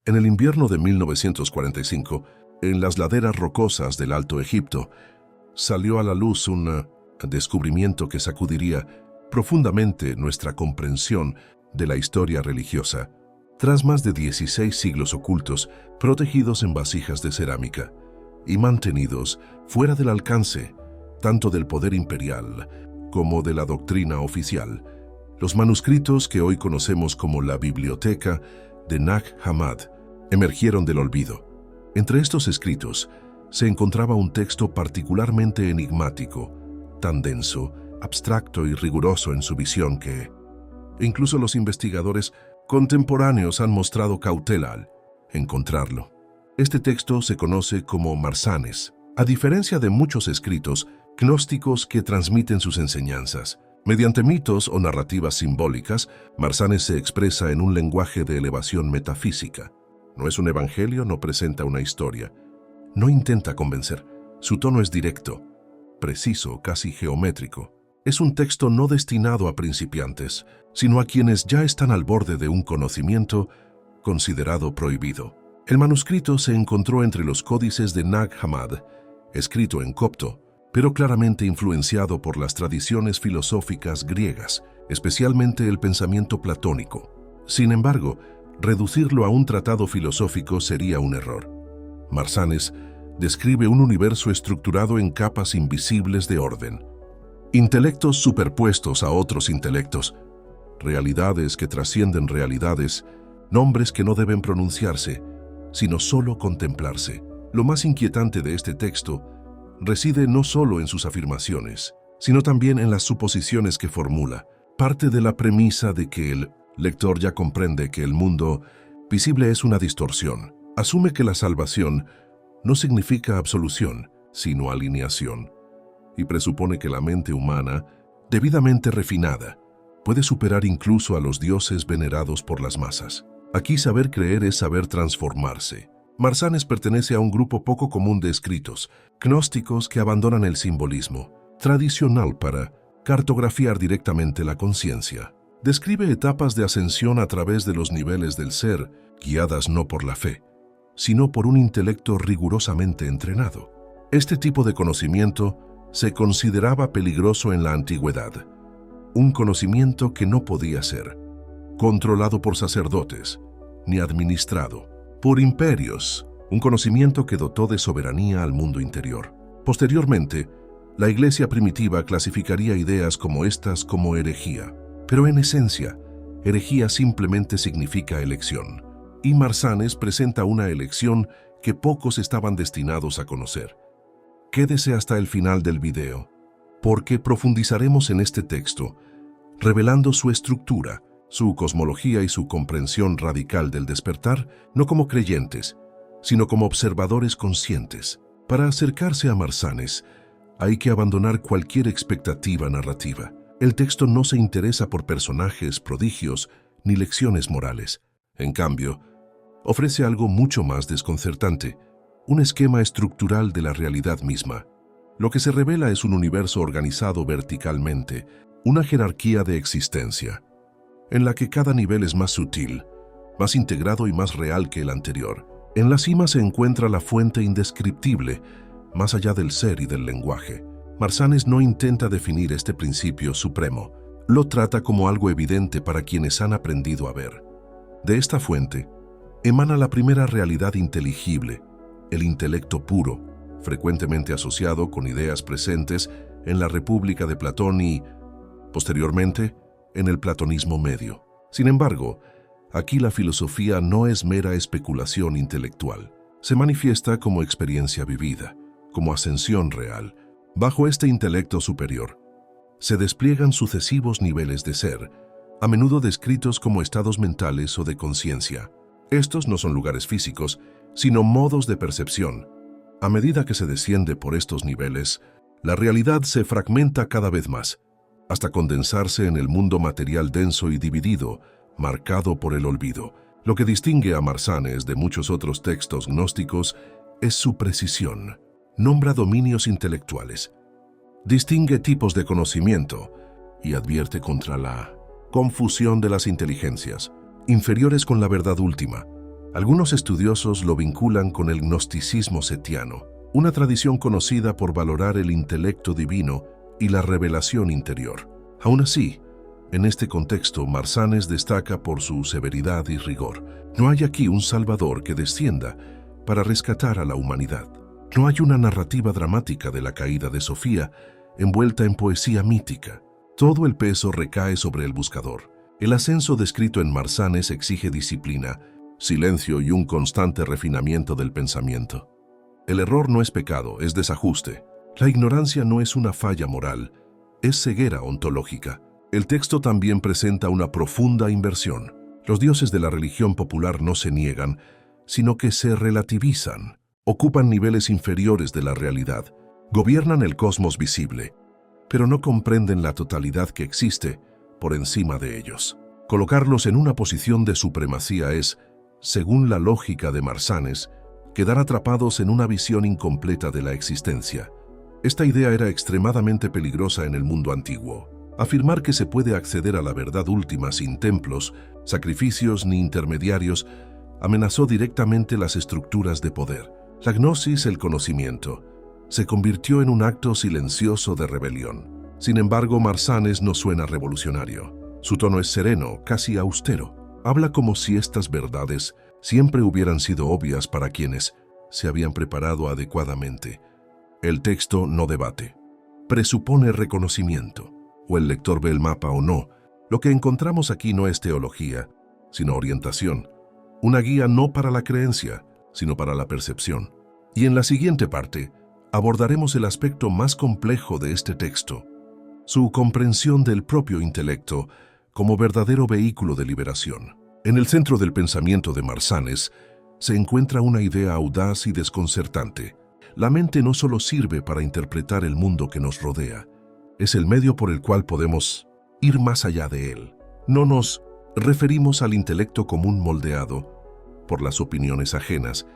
En el invierno de 1945, en las laderas rocosas del Alto Egipto, salió a la luz un descubrimiento que sacudiría profundamente nuestra comprensión de la historia religiosa. Tras más de 16 siglos ocultos, protegidos en vasijas de cerámica y mantenidos fuera del alcance tanto del poder imperial como de la doctrina oficial, los manuscritos que hoy conocemos como la Biblioteca de Nag Hammadi emergieron del olvido. Entre estos escritos se encontraba un texto particularmente enigmático, tan denso, abstracto y riguroso en su visión que incluso los investigadores contemporáneos han mostrado cautela al encontrarlo. Este texto se conoce como Marsanes, a diferencia de muchos escritos gnósticos que transmiten sus enseñanzas. Mediante mitos o narrativas simbólicas, Marsanes se expresa en un lenguaje de elevación metafísica. No es un evangelio, no presenta una historia. No intenta convencer. Su tono es directo, preciso, casi geométrico. Es un texto no destinado a principiantes, sino a quienes ya están al borde de un conocimiento considerado prohibido. El manuscrito se encontró entre los códices de Nag Hammadi, escrito en copto, pero claramente influenciado por las tradiciones filosóficas griegas, especialmente el pensamiento platónico. Sin embargo, reducirlo a un tratado filosófico sería un error. Marsanes describe un universo estructurado en capas invisibles de orden, intelectos superpuestos a otros intelectos, realidades que trascienden realidades, nombres que no deben pronunciarse, sino solo contemplarse. Lo más inquietante de este texto reside no solo en sus afirmaciones, sino también en las suposiciones que formula. Parte de la premisa de que el lector ya comprende que el mundo visible es una distorsión. Asume que la salvación no significa absolución, sino alineación, y presupone que la mente humana, debidamente refinada, puede superar incluso a los dioses venerados por las masas. Aquí saber creer es saber transformarse. Marsanes pertenece a un grupo poco común de escritos gnósticos que abandonan el simbolismo tradicional para cartografiar directamente la conciencia. Describe etapas de ascensión a través de los niveles del ser, guiadas no por la fe, sino por un intelecto rigurosamente entrenado. Este tipo de conocimiento se consideraba peligroso en la antigüedad, un conocimiento que no podía ser controlado por sacerdotes, ni administrado por imperios, un conocimiento que dotó de soberanía al mundo interior. Posteriormente, la Iglesia primitiva clasificaría ideas como estas como herejía, pero en esencia, herejía simplemente significa elección, y Marsanes presenta una elección que pocos estaban destinados a conocer. Quédese hasta el final del video, porque profundizaremos en este texto, revelando su estructura, su cosmología y su comprensión radical del despertar, no como creyentes, sino como observadores conscientes. Para acercarse a Marsanes, hay que abandonar cualquier expectativa narrativa. El texto no se interesa por personajes, prodigios, ni lecciones morales. En cambio, ofrece algo mucho más desconcertante, un esquema estructural de la realidad misma. Lo que se revela es un universo organizado verticalmente, una jerarquía de existencia, en la que cada nivel es más sutil, más integrado y más real que el anterior. En la cima se encuentra la fuente indescriptible, más allá del ser y del lenguaje. Marsanes no intenta definir este principio supremo, lo trata como algo evidente para quienes han aprendido a ver. De esta fuente emana la primera realidad inteligible, el intelecto puro, frecuentemente asociado con ideas presentes en la República de Platón y, posteriormente, en el platonismo medio. Sin embargo, aquí la filosofía no es mera especulación intelectual. Se manifiesta como experiencia vivida, como ascensión real. Bajo este intelecto superior, se despliegan sucesivos niveles de ser, a menudo descritos como estados mentales o de conciencia. Estos no son lugares físicos, sino modos de percepción. A medida que se desciende por estos niveles, la realidad se fragmenta cada vez más, hasta condensarse en el mundo material denso y dividido, marcado por el olvido. Lo que distingue a Marsanes de muchos otros textos gnósticos es su precisión. Nombra dominios intelectuales, distingue tipos de conocimiento y advierte contra la confusión de las inteligencias, inferiores con la verdad última, Algunos estudiosos lo vinculan con el gnosticismo setiano, una tradición conocida por valorar el intelecto divino y la revelación interior. Aún así, en este contexto, Marsanes destaca por su severidad y rigor. No hay aquí un salvador que descienda para rescatar a la humanidad. No hay una narrativa dramática de la caída de Sofía, envuelta en poesía mítica. Todo el peso recae sobre el buscador. El ascenso descrito en Marsanes exige disciplina, silencio y un constante refinamiento del pensamiento. El error no es pecado, es desajuste. La ignorancia no es una falla moral, es ceguera ontológica. El texto también presenta una profunda inversión. Los dioses de la religión popular no se niegan, sino que se relativizan. Ocupan niveles inferiores de la realidad, gobiernan el cosmos visible, pero no comprenden la totalidad que existe por encima de ellos. Colocarlos en una posición de supremacía es, según la lógica de Marsanes, quedar atrapados en una visión incompleta de la existencia. Esta idea era extremadamente peligrosa en el mundo antiguo. Afirmar que se puede acceder a la verdad última sin templos, sacrificios ni intermediarios amenazó directamente las estructuras de poder. La gnosis, el conocimiento, se convirtió en un acto silencioso de rebelión. Sin embargo, Marsanes no suena revolucionario. Su tono es sereno, casi austero. Habla como si estas verdades siempre hubieran sido obvias para quienes se habían preparado adecuadamente. El texto no debate. Presupone reconocimiento. O el lector ve el mapa o no. Lo que encontramos aquí no es teología, sino orientación. Una guía no para la creencia, sino para la percepción. Y en la siguiente parte, abordaremos el aspecto más complejo de este texto, su comprensión del propio intelecto como verdadero vehículo de liberación. En el centro del pensamiento de Marsanes se encuentra una idea audaz y desconcertante. La mente no solo sirve para interpretar el mundo que nos rodea, es el medio por el cual podemos ir más allá de él. No nos referimos al intelecto común moldeado por las opiniones ajenas,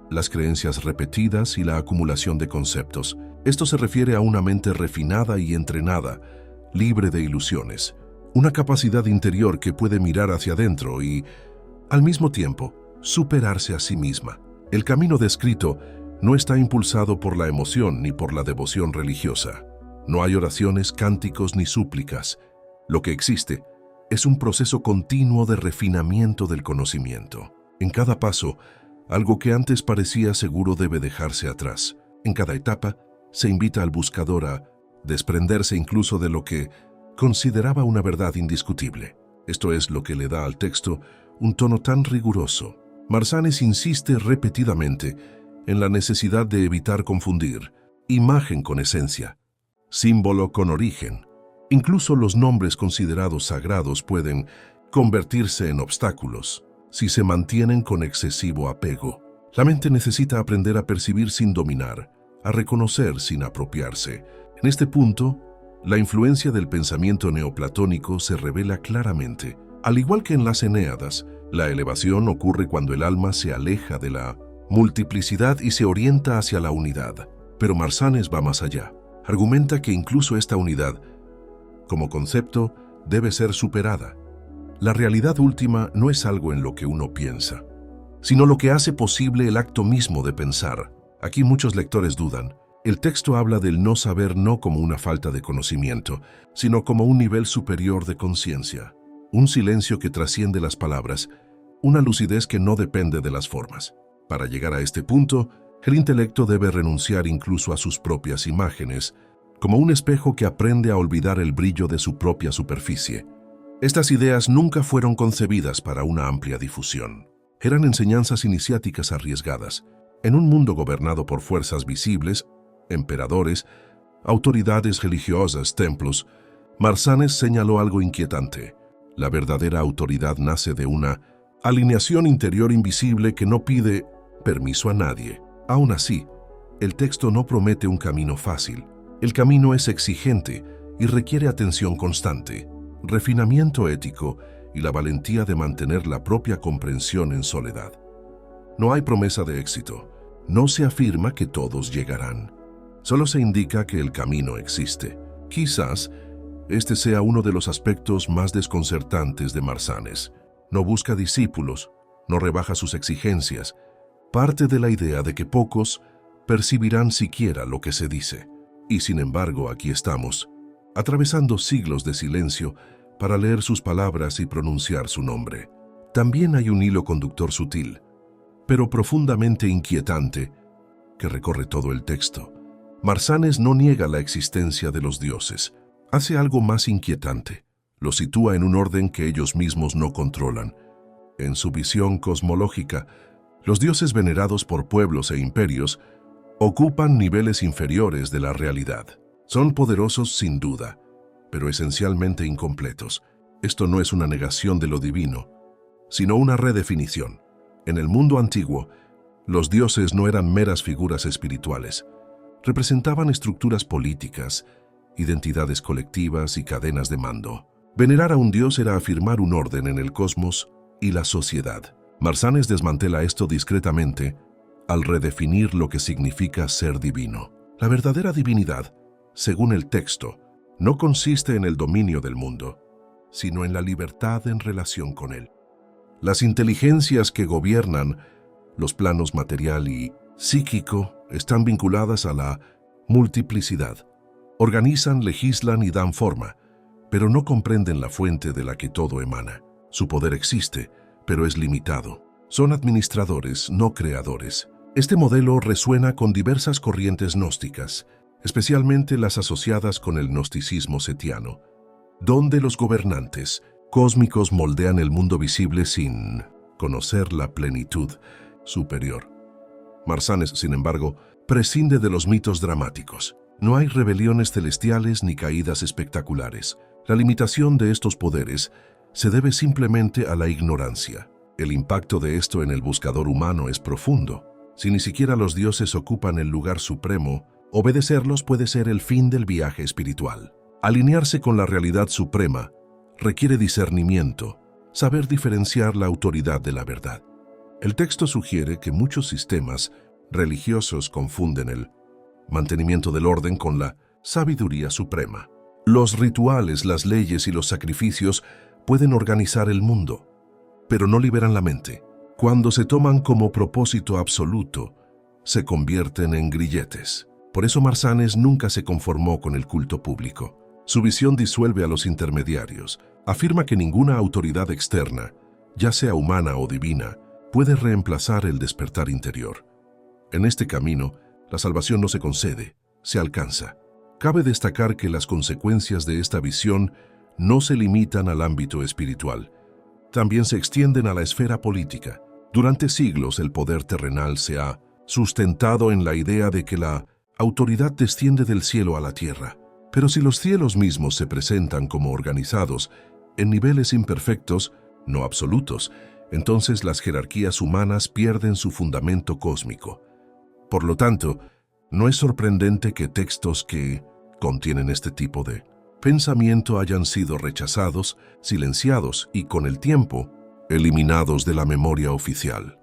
las creencias repetidas y la acumulación de conceptos. Esto se refiere a una mente refinada y entrenada, libre de ilusiones, una capacidad interior que puede mirar hacia adentro y, al mismo tiempo, superarse a sí misma. El camino descrito no está impulsado por la emoción ni por la devoción religiosa. No hay oraciones, cánticos ni súplicas. Lo que existe es un proceso continuo de refinamiento del conocimiento. En cada paso, algo que antes parecía seguro debe dejarse atrás. En cada etapa, se invita al buscador a desprenderse incluso de lo que consideraba una verdad indiscutible. Esto es lo que le da al texto un tono tan riguroso. Marsanes insiste repetidamente en la necesidad de evitar confundir imagen con esencia, símbolo con origen. Incluso los nombres considerados sagrados pueden convertirse en obstáculos si se mantienen con excesivo apego. La mente necesita aprender a percibir sin dominar, a reconocer sin apropiarse. En este punto, la influencia del pensamiento neoplatónico se revela claramente. Al igual que en las Eneadas, la elevación ocurre cuando el alma se aleja de la multiplicidad y se orienta hacia la unidad. Pero Marsanes va más allá. Argumenta que incluso esta unidad, como concepto, debe ser superada. La realidad última no es algo en lo que uno piensa, sino lo que hace posible el acto mismo de pensar. Aquí muchos lectores dudan. El texto habla del no saber no como una falta de conocimiento, sino como un nivel superior de conciencia, un silencio que trasciende las palabras, una lucidez que no depende de las formas. Para llegar a este punto, el intelecto debe renunciar incluso a sus propias imágenes, como un espejo que aprende a olvidar el brillo de su propia superficie. Estas ideas nunca fueron concebidas para una amplia difusión. Eran enseñanzas iniciáticas arriesgadas. En un mundo gobernado por fuerzas visibles, emperadores, autoridades religiosas, templos, Marsanes señaló algo inquietante. La verdadera autoridad nace de una alineación interior invisible que no pide permiso a nadie. Aún así, el texto no promete un camino fácil. El camino es exigente y requiere atención constante, refinamiento ético y la valentía de mantener la propia comprensión en soledad. No hay promesa de éxito. No se afirma que todos llegarán. Solo se indica que el camino existe. Quizás este sea uno de los aspectos más desconcertantes de Marsanes. No busca discípulos, no rebaja sus exigencias, parte de la idea de que pocos percibirán siquiera lo que se dice. Y sin embargo, aquí estamos, atravesando siglos de silencio para leer sus palabras y pronunciar su nombre. También hay un hilo conductor sutil, pero profundamente inquietante, que recorre todo el texto. Marsanes no niega la existencia de los dioses, hace algo más inquietante. Los sitúa en un orden que ellos mismos no controlan. En su visión cosmológica, los dioses venerados por pueblos e imperios ocupan niveles inferiores de la realidad. Son poderosos sin duda, pero esencialmente incompletos. Esto no es una negación de lo divino, sino una redefinición. En el mundo antiguo, los dioses no eran meras figuras espirituales. Representaban estructuras políticas, identidades colectivas y cadenas de mando. Venerar a un dios era afirmar un orden en el cosmos y la sociedad. Marsanes desmantela esto discretamente al redefinir lo que significa ser divino. La verdadera divinidad, según el texto, no consiste en el dominio del mundo, sino en la libertad en relación con él. Las inteligencias que gobiernan los planos material y psíquico están vinculadas a la multiplicidad. Organizan, legislan y dan forma, pero no comprenden la fuente de la que todo emana. Su poder existe, pero es limitado. Son administradores, no creadores. Este modelo resuena con diversas corrientes gnósticas, especialmente las asociadas con el gnosticismo setiano, donde los gobernantes cósmicos moldean el mundo visible sin conocer la plenitud superior. Marsanes, sin embargo, prescinde de los mitos dramáticos. No hay rebeliones celestiales ni caídas espectaculares. La limitación de estos poderes se debe simplemente a la ignorancia. El impacto de esto en el buscador humano es profundo. Si ni siquiera los dioses ocupan el lugar supremo, obedecerlos puede ser el fin del viaje espiritual. Alinearse con la realidad suprema requiere discernimiento, saber diferenciar la autoridad de la verdad. El texto sugiere que muchos sistemas religiosos confunden el mantenimiento del orden con la sabiduría suprema. Los rituales, las leyes y los sacrificios pueden organizar el mundo, pero no liberan la mente. Cuando se toman como propósito absoluto, se convierten en grilletes. Por eso Marsanes nunca se conformó con el culto público. Su visión disuelve a los intermediarios. Afirma que ninguna autoridad externa, ya sea humana o divina, puede reemplazar el despertar interior. En este camino, la salvación no se concede, se alcanza. Cabe destacar que las consecuencias de esta visión no se limitan al ámbito espiritual. También se extienden a la esfera política. Durante siglos el poder terrenal se ha sustentado en la idea de que la autoridad desciende del cielo a la tierra. Pero si los cielos mismos se presentan como organizados en niveles imperfectos, no absolutos, entonces las jerarquías humanas pierden su fundamento cósmico. Por lo tanto, no es sorprendente que textos que contienen este tipo de pensamiento hayan sido rechazados, silenciados y, con el tiempo, eliminados de la memoria oficial.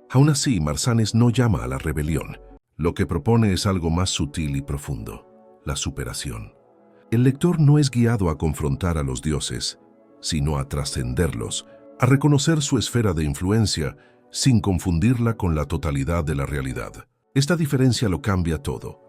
Aún así, Marsanes no llama a la rebelión. Lo que propone es algo más sutil y profundo: la superación. El lector no es guiado a confrontar a los dioses, sino a trascenderlos, a reconocer su esfera de influencia sin confundirla con la totalidad de la realidad. Esta diferencia lo cambia todo.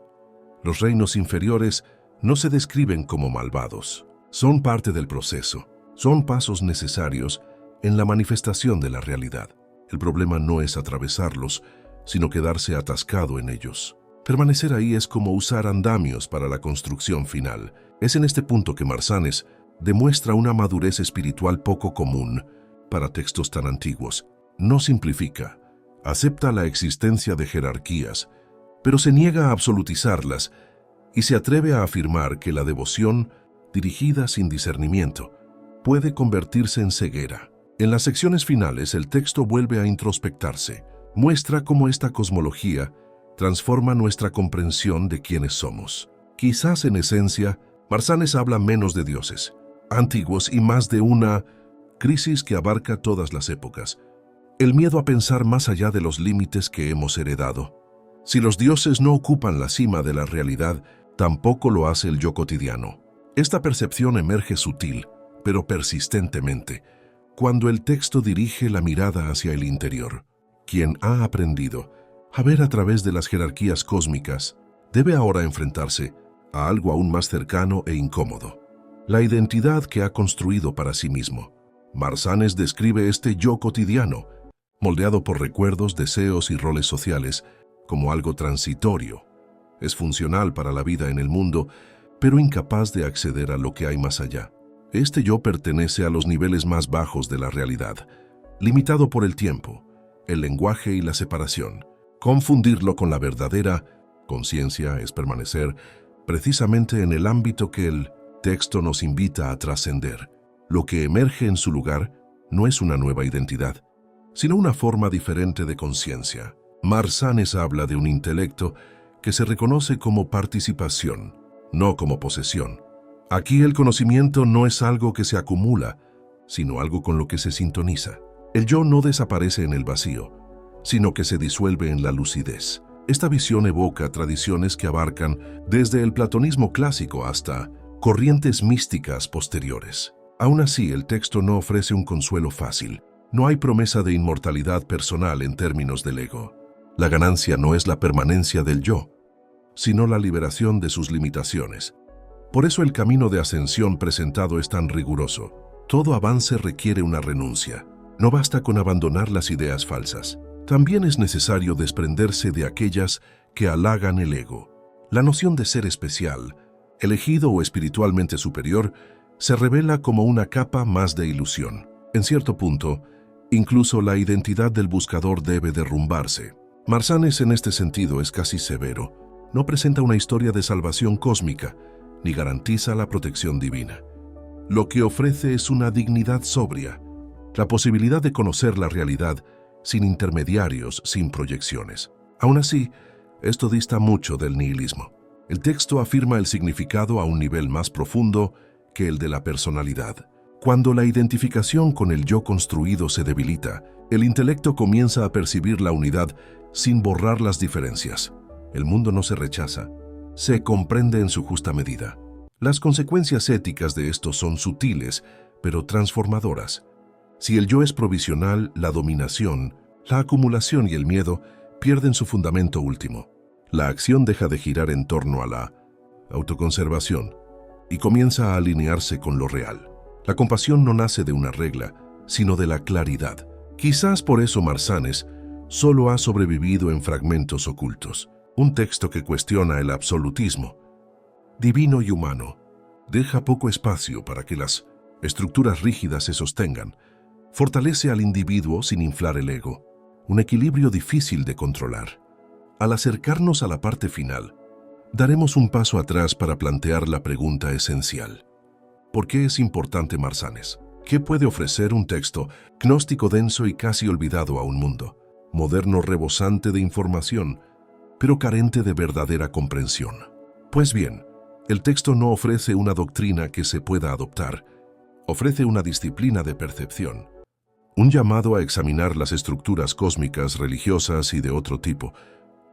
Los reinos inferiores no se describen como malvados. Son parte del proceso. Son pasos necesarios en la manifestación de la realidad. El problema no es atravesarlos, sino quedarse atascado en ellos. Permanecer ahí es como usar andamios para la construcción final. Es en este punto que Marsanes demuestra una madurez espiritual poco común para textos tan antiguos. No simplifica, acepta la existencia de jerarquías, pero se niega a absolutizarlas y se atreve a afirmar que la devoción, dirigida sin discernimiento, puede convertirse en ceguera. En las secciones finales, el texto vuelve a introspectarse. Muestra cómo esta cosmología transforma nuestra comprensión de quiénes somos. Quizás en esencia, Marsanes habla menos de dioses antiguos y más de una crisis que abarca todas las épocas. El miedo a pensar más allá de los límites que hemos heredado. Si los dioses no ocupan la cima de la realidad, tampoco lo hace el yo cotidiano. Esta percepción emerge sutil, pero persistentemente, cuando el texto dirige la mirada hacia el interior. Quien ha aprendido a ver a través de las jerarquías cósmicas debe ahora enfrentarse a algo aún más cercano e incómodo: la identidad que ha construido para sí mismo. Marsanes describe este yo cotidiano, moldeado por recuerdos, deseos y roles sociales, como algo transitorio. Es funcional para la vida en el mundo, pero incapaz de acceder a lo que hay más allá. Este yo pertenece a los niveles más bajos de la realidad, limitado por el tiempo, el lenguaje y la separación. Confundirlo con la verdadera conciencia es permanecer precisamente en el ámbito que el texto nos invita a trascender. Lo que emerge en su lugar no es una nueva identidad, sino una forma diferente de conciencia. Marsanes habla de un intelecto que se reconoce como participación, no como posesión. Aquí el conocimiento no es algo que se acumula, sino algo con lo que se sintoniza. El yo no desaparece en el vacío, sino que se disuelve en la lucidez. Esta visión evoca tradiciones que abarcan desde el platonismo clásico hasta corrientes místicas posteriores. Aún así, el texto no ofrece un consuelo fácil. No hay promesa de inmortalidad personal en términos del ego. La ganancia no es la permanencia del yo, sino la liberación de sus limitaciones. Por eso el camino de ascensión presentado es tan riguroso. Todo avance requiere una renuncia. No basta con abandonar las ideas falsas. También es necesario desprenderse de aquellas que halagan el ego. La noción de ser especial, elegido o espiritualmente superior, se revela como una capa más de ilusión. En cierto punto, incluso la identidad del buscador debe derrumbarse. Marsanes en este sentido es casi severo. No presenta una historia de salvación cósmica, ni garantiza la protección divina. Lo que ofrece es una dignidad sobria, la posibilidad de conocer la realidad sin intermediarios, sin proyecciones. Aún así, esto dista mucho del nihilismo. El texto afirma el significado a un nivel más profundo que el de la personalidad. Cuando la identificación con el yo construido se debilita, el intelecto comienza a percibir la unidad sin borrar las diferencias. El mundo no se rechaza, se comprende en su justa medida. Las consecuencias éticas de esto son sutiles, pero transformadoras. Si el yo es provisional, la dominación, la acumulación y el miedo pierden su fundamento último. La acción deja de girar en torno a la autoconservación y comienza a alinearse con lo real. La compasión no nace de una regla, sino de la claridad. Quizás por eso Marsanes solo ha sobrevivido en fragmentos ocultos. Un texto que cuestiona el absolutismo, divino y humano, deja poco espacio para que las estructuras rígidas se sostengan. Fortalece al individuo sin inflar el ego, un equilibrio difícil de controlar. Al acercarnos a la parte final, daremos un paso atrás para plantear la pregunta esencial. ¿Por qué es importante Marsanes? ¿Qué puede ofrecer un texto gnóstico denso y casi olvidado a un mundo moderno rebosante de información, pero carente de verdadera comprensión? Pues bien, el texto no ofrece una doctrina que se pueda adoptar, ofrece una disciplina de percepción, un llamado a examinar las estructuras cósmicas, religiosas y de otro tipo,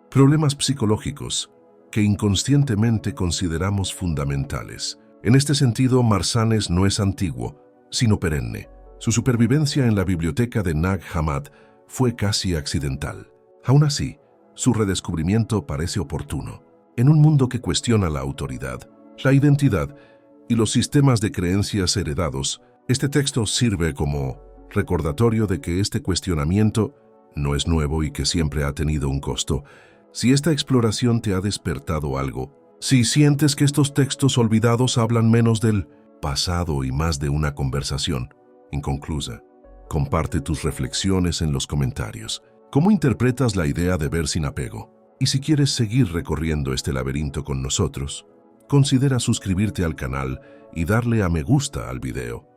problemas psicológicos que inconscientemente consideramos fundamentales. En este sentido, Marsanes no es antiguo, sino perenne. Su supervivencia en la biblioteca de Nag Hammadi fue casi accidental. Aún así, su redescubrimiento parece oportuno. En un mundo que cuestiona la autoridad, la identidad y los sistemas de creencias heredados, este texto sirve como recordatorio de que este cuestionamiento no es nuevo y que siempre ha tenido un costo. Si esta exploración te ha despertado algo, si sientes que estos textos olvidados hablan menos del pasado y más de una conversación inconclusa, comparte tus reflexiones en los comentarios. ¿Cómo interpretas la idea de ver sin apego? Y si quieres seguir recorriendo este laberinto con nosotros, considera suscribirte al canal y darle a me gusta al video.